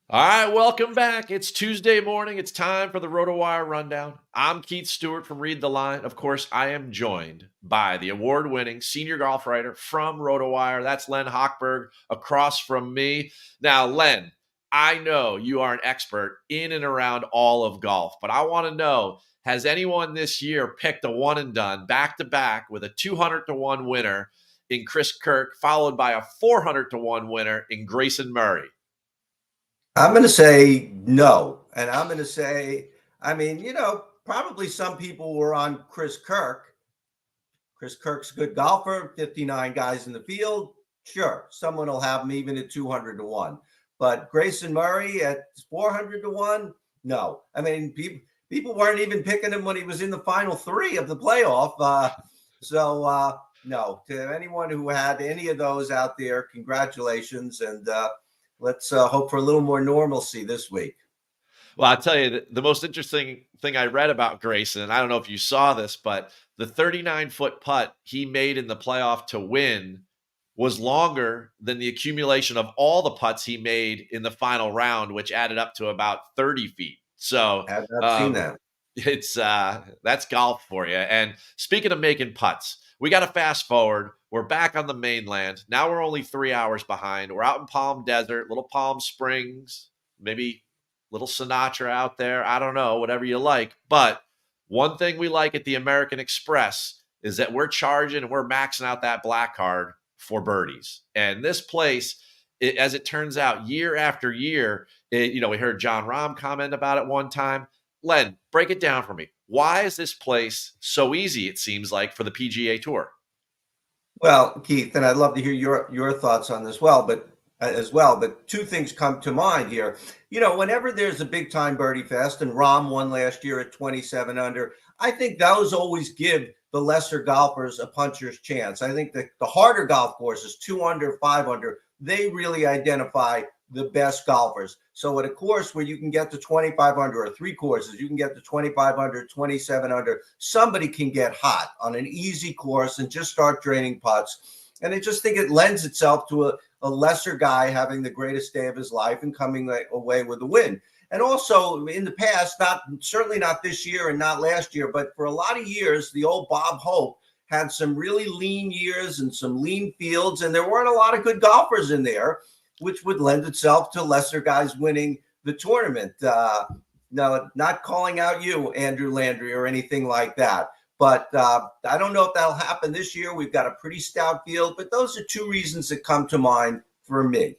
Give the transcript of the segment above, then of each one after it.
All right, welcome back. It's Tuesday morning. It's time for the RotoWire Rundown. I'm Keith Stewart from Read the Line. Of course, I am joined by the award-winning senior golf writer from RotoWire. That's Len Hochberg across from me. Now, Len, I know you are an expert in and around all of golf, but I want to know, has anyone this year picked a one and done back-to-back with a 200-1 winner in Chris Kirk, followed by a 400-1 winner in Grayson Murray? I'm going to say no. And I'm going to say, probably some people were on Chris Kirk. Chris Kirk's a good golfer, 59 guys in the field. Sure, someone will have him even at 200-1. But Grayson Murray at 400-1, no. I mean, people weren't even picking him when he was in the final three of the playoff. No. To anyone who had any of those out there, congratulations. And let's hope for a little more normalcy this week. Well, I'll tell you, the most interesting thing I read about Grayson, and I don't know if you saw this, but the 39-foot putt he made in the playoff to win was longer than the accumulation of all the putts he made in the final round, which added up to about 30 feet. So I've not seen that. it's that's golf for you. And speaking of making putts, we got to fast forward. We're back on the mainland. Now we're only 3 hours behind. We're out in Palm Desert, little Palm Springs, maybe little Sinatra out there. I don't know, whatever you like. But one thing we like at the American Express is that we're charging and we're maxing out that black card for birdies. And this place, as it turns out, year after year, we heard John Rahm comment about it one time. Len, break it down for me. Why is this place so easy, it seems like, for the PGA Tour? Well, Keith, and I'd love to hear your thoughts on this as well. But two things come to mind here. Whenever there's a big time birdie fest, and Rahm won last year at 27 under, I think those always give the lesser golfers a puncher's chance. I think that the harder golf courses, 2 under, 5 under, they really identify the best golfers. So at a course where you can get to 25 under, or 3 courses, you can get to 25 under, 27 under, somebody can get hot on an easy course and just start draining putts. And I just think it lends itself to a lesser guy having the greatest day of his life and coming away with a win. And also in the past, certainly not this year and not last year, but for a lot of years, the old Bob Hope had some really lean years and some lean fields, and there weren't a lot of good golfers in there, which would lend itself to lesser guys winning the tournament. No, not calling out you, Andrew Landry, or anything like that. But I don't know if that'll happen this year. We've got a pretty stout field, but those are two reasons that come to mind for me.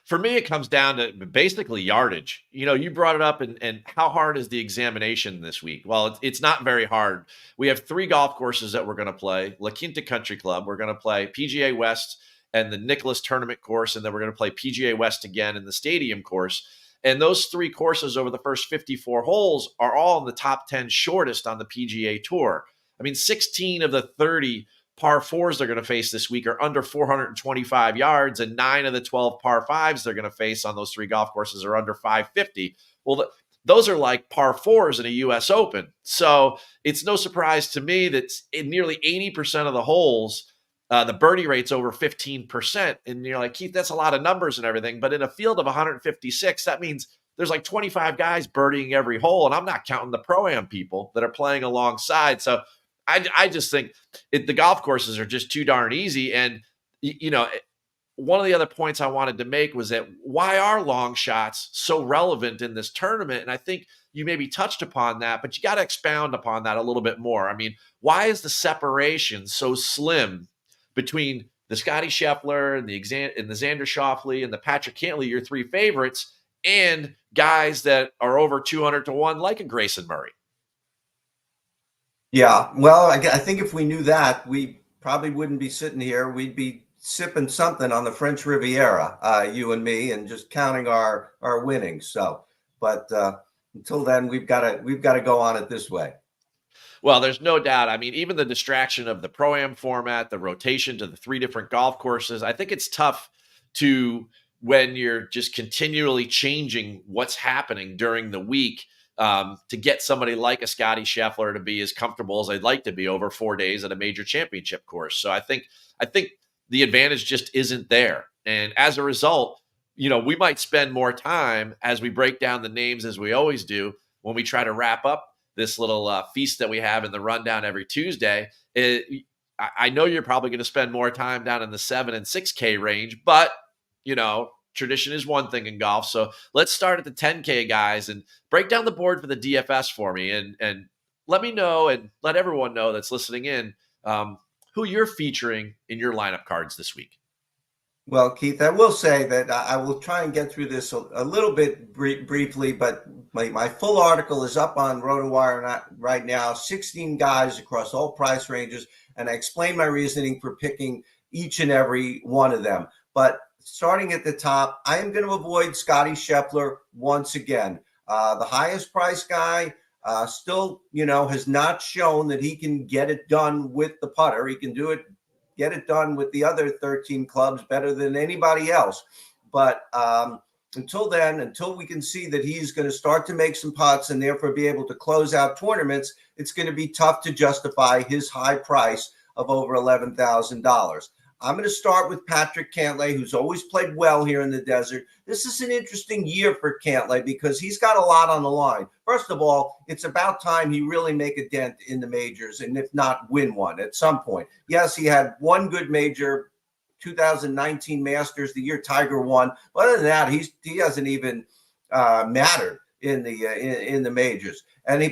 For me, it comes down to basically yardage. You brought it up, and how hard is the examination this week? Well, it's not very hard. We have 3 golf courses that we're going to play. La Quinta Country Club, we're going to play PGA West and the Nicklaus Tournament course, and then we're going to play PGA West again in the Stadium course. And those 3 courses over the first 54 holes are all in the top 10 shortest on the PGA Tour. I mean, 16 of the 30 par 4s they're going to face this week are under 425 yards, and 9 of the 12 par 5s they're going to face on those 3 golf courses are under 550. Well, those are like par 4s in a U.S. Open. So it's no surprise to me that in nearly 80% of the holes, the birdie rate's over 15%. And you're like, Keith, that's a lot of numbers and everything. But in a field of 156, that means there's like 25 guys birdieing every hole. And I'm not counting the Pro-Am people that are playing alongside. So I just think the golf courses are just too darn easy. And, one of the other points I wanted to make was that why are long shots so relevant in this tournament? And I think you maybe touched upon that, but you got to expound upon that a little bit more. I mean, why is the separation so slim between the Scotty Scheffler and the Xander Schauffele and the Patrick Cantlay, your 3 favorites, and guys that are over 200-1, like a Grayson Murray? Yeah, well, I think if we knew that, we probably wouldn't be sitting here. We'd be sipping something on the French Riviera, you and me, and just counting our winnings. So, but until then, we've got to go on it this way. Well, there's no doubt. I mean, even the distraction of the Pro-Am format, the rotation to the 3 different golf courses, I think it's tough when you're just continually changing what's happening during the week, to get somebody like a Scotty Scheffler to be as comfortable as I'd like to be over 4 days at a major championship course. So I think the advantage just isn't there. And as a result, we might spend more time as we break down the names as we always do when we try to wrap up this little feast that we have in the rundown every Tuesday. I know you're probably going to spend more time down in the 7 and 6K range, but tradition is one thing in golf. So let's start at the 10K guys and break down the board for the DFS for me, and let me know and let everyone know that's listening in who you're featuring in your lineup cards this week. Well, Keith, I will say that I will try and get through this a little bit briefly, but my full article is up on RotoWire right now, 16 guys across all price ranges, and I explain my reasoning for picking each and every one of them. But starting at the top, I am going to avoid Scotty Scheffler once again. The highest price guy still, has not shown that he can get it done with the putter. He can get it done with the other 13 clubs better than anybody else. But until then, until we can see that he's going to start to make some putts and therefore be able to close out tournaments, it's going to be tough to justify his high price of over $11,000. I'm going to start with Patrick Cantlay, who's always played well here in the desert. This is an interesting year for Cantlay because he's got a lot on the line. First of all, it's about time he really make a dent in the majors, and if not, win one at some point. Yes, he had one good major, 2019 Masters, the year Tiger won. But other than that, he hasn't even mattered in the majors. And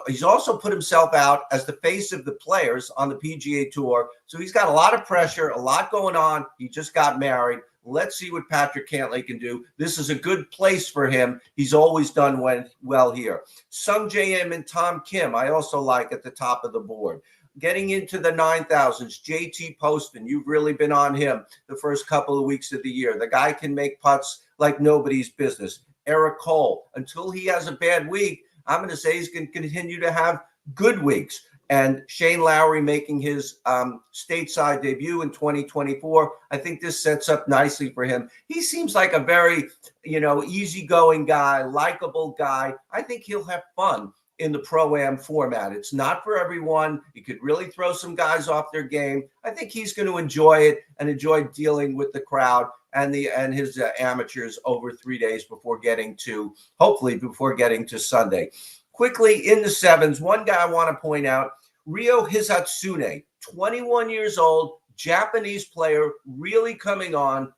he's also put himself out as the face of the players on the PGA Tour. So he's got a lot of pressure, a lot going on. He just got married. Let's see what Patrick Cantlay can do. This is a good place for him. He's always done well here. Sung J.M. and Tom Kim, I also like at the top of the board. Getting into the 9,000s, JT Poston, you've really been on him the first couple of weeks of the year. The guy can make putts like nobody's business. Eric Cole, until he has a bad week, I'm going to say he's going to continue to have good weeks. And Shane Lowry making his stateside debut in 2024. I think this sets up nicely for him. He seems like a very, easygoing guy, likable guy. I think he'll have fun in the Pro-Am format. It's not for everyone. He could really throw some guys off their game. I think he's going to enjoy it and enjoy dealing with the crowd and his amateurs over 3 days before getting to Sunday. Quickly in the sevens, one guy I want to point out, Ryo Hizatsune, 21 years old, Japanese player, really coming on,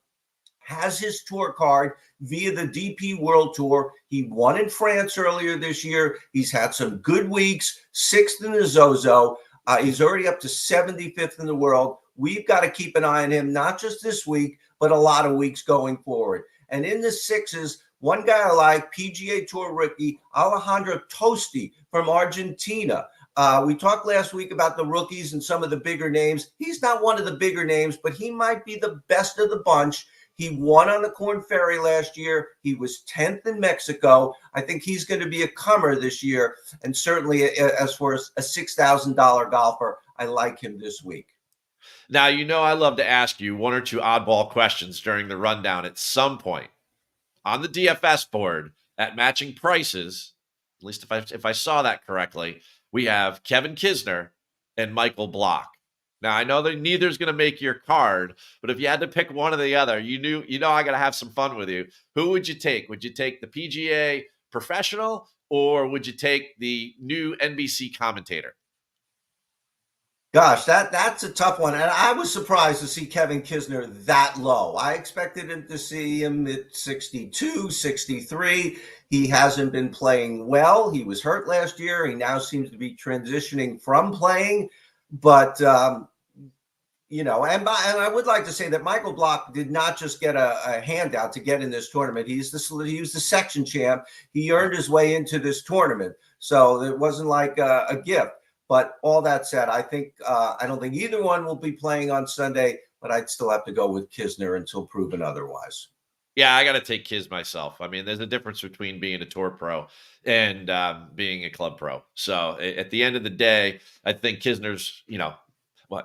has his tour card via the DP World Tour. He won in France earlier this year. He's had some good weeks, 6th in the Zozo. He's already up to 75th in the world. We've got to keep an eye on him, not just this week, but a lot of weeks going forward. And in the sixes, one guy I like, PGA Tour rookie, Alejandro Tosti from Argentina. We talked last week about the rookies and some of the bigger names. He's not one of the bigger names, but he might be the best of the bunch. He won on the Corn Ferry last year. He was 10th in Mexico. I think he's going to be a comer this year. And certainly as far as a $6,000 golfer, I like him this week. Now, I love to ask you one or two oddball questions during the rundown at some point. On the DFS board at matching prices, at least if I saw that correctly, we have Kevin Kisner and Michael Block. Now, I know that neither's going to make your card, but if you had to pick one or the other, I got to have some fun with you. Who would you take? Would you take the PGA professional or would you take the new NBC commentator? Gosh, that's a tough one. And I was surprised to see Kevin Kisner that low. I expected him to see him at 62, 63. He hasn't been playing well. He was hurt last year. He now seems to be transitioning from playing. But, and I would like to say that Michael Block did not just get a handout to get in this tournament. He was the section champ. He earned his way into this tournament. So it wasn't like a gift. But all that said, I think I don't think either one will be playing on Sunday, but I'd still have to go with Kisner until proven otherwise. Yeah, I got to take Kiz myself. I mean, there's a difference between being a tour pro and being a club pro. So at the end of the day, I think Kisner's,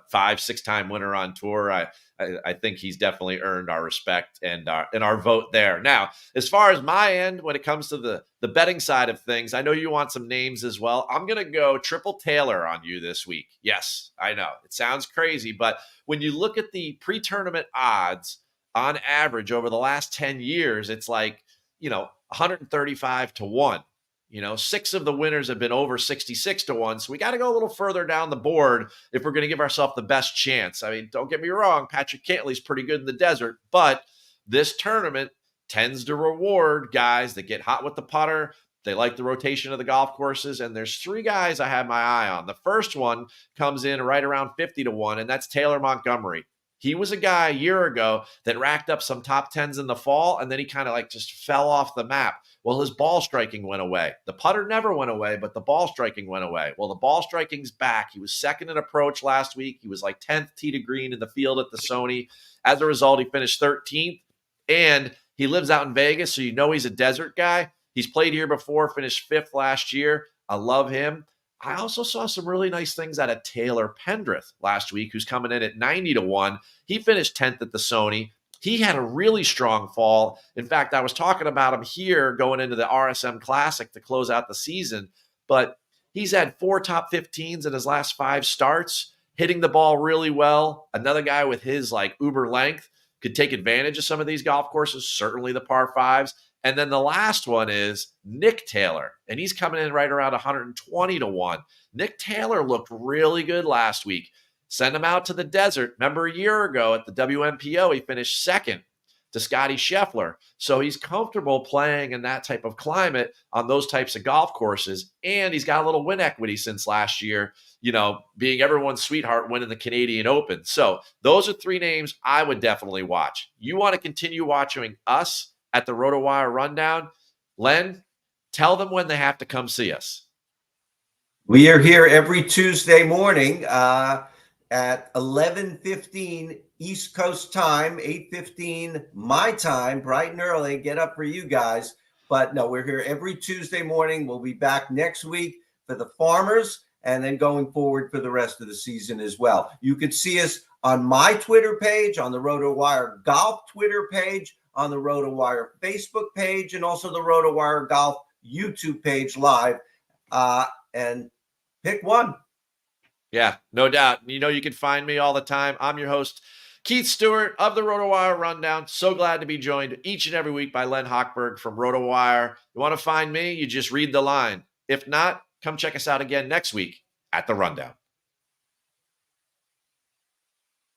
5, 6-time winner on tour. I think he's definitely earned our respect and our vote there. Now, as far as my end, when it comes to the betting side of things, I know you want some names as well. I'm going to go Triple Taylor on you this week. Yes, I know it sounds crazy, but when you look at the pre-tournament odds on average over the last 10 years, it's like, 135 to 1. 6 of the winners have been over 66 to 1. So we got to go a little further down the board if we're going to give ourselves the best chance. I mean, don't get me wrong, Patrick Cantlay's pretty good in the desert, but this tournament tends to reward guys that get hot with the putter. They like the rotation of the golf courses, and there's 3 guys I have my eye on. The first one comes in right around 50 to 1, and that's Taylor Montgomery. He was a guy a year ago that racked up some top 10s in the fall, and then he kind of like just fell off the map. Well, his ball striking went away. The putter never went away, but the ball striking went away. Well, the ball striking's back. He was second in approach last week. He was like 10th tee to green in the field at the Sony. As a result, he finished 13th, and he lives out in Vegas, so he's a desert guy. He's played here before, finished 5th last year. I love him. I also saw some really nice things out of Taylor Pendrith last week, who's coming in at 90 to 1. He finished 10th at the Sony. He had a really strong fall. In fact, I was talking about him here going into the RSM Classic to close out the season, but he's had 4 top 15s in his last 5 starts, hitting the ball really well. Another guy with his like uber length could take advantage of some of these golf courses, certainly the par 5s. And then the last one is Nick Taylor, and he's coming in right around 120 to 1. Nick Taylor looked really good last week. Send him out to the desert. Remember a year ago at the WMPO, he finished 2nd to Scotty Scheffler. So he's comfortable playing in that type of climate on those types of golf courses. And he's got a little win equity since last year, being everyone's sweetheart winning the Canadian Open. So those are 3 names I would definitely watch. You want to continue watching us at the RotoWire Rundown? Len, tell them when they have to come see us. We are here every Tuesday morning at 11:15 East Coast time, 8:15 my time, bright and early. Get up for you guys. But no, we're here every Tuesday morning. We'll be back next week for the Farmers and then going forward for the rest of the season as well. You can see us on my Twitter page, on the RotoWire Golf Twitter page, on the RotoWire Facebook page, and also the RotoWire Golf YouTube page live. And pick one. Yeah, no doubt. You can find me all the time. I'm your host, Keith Stewart of the RotoWire Rundown. So glad to be joined each and every week by Len Hochberg from RotoWire. You want to find me? You just read the line. If not, come check us out again next week at the Rundown.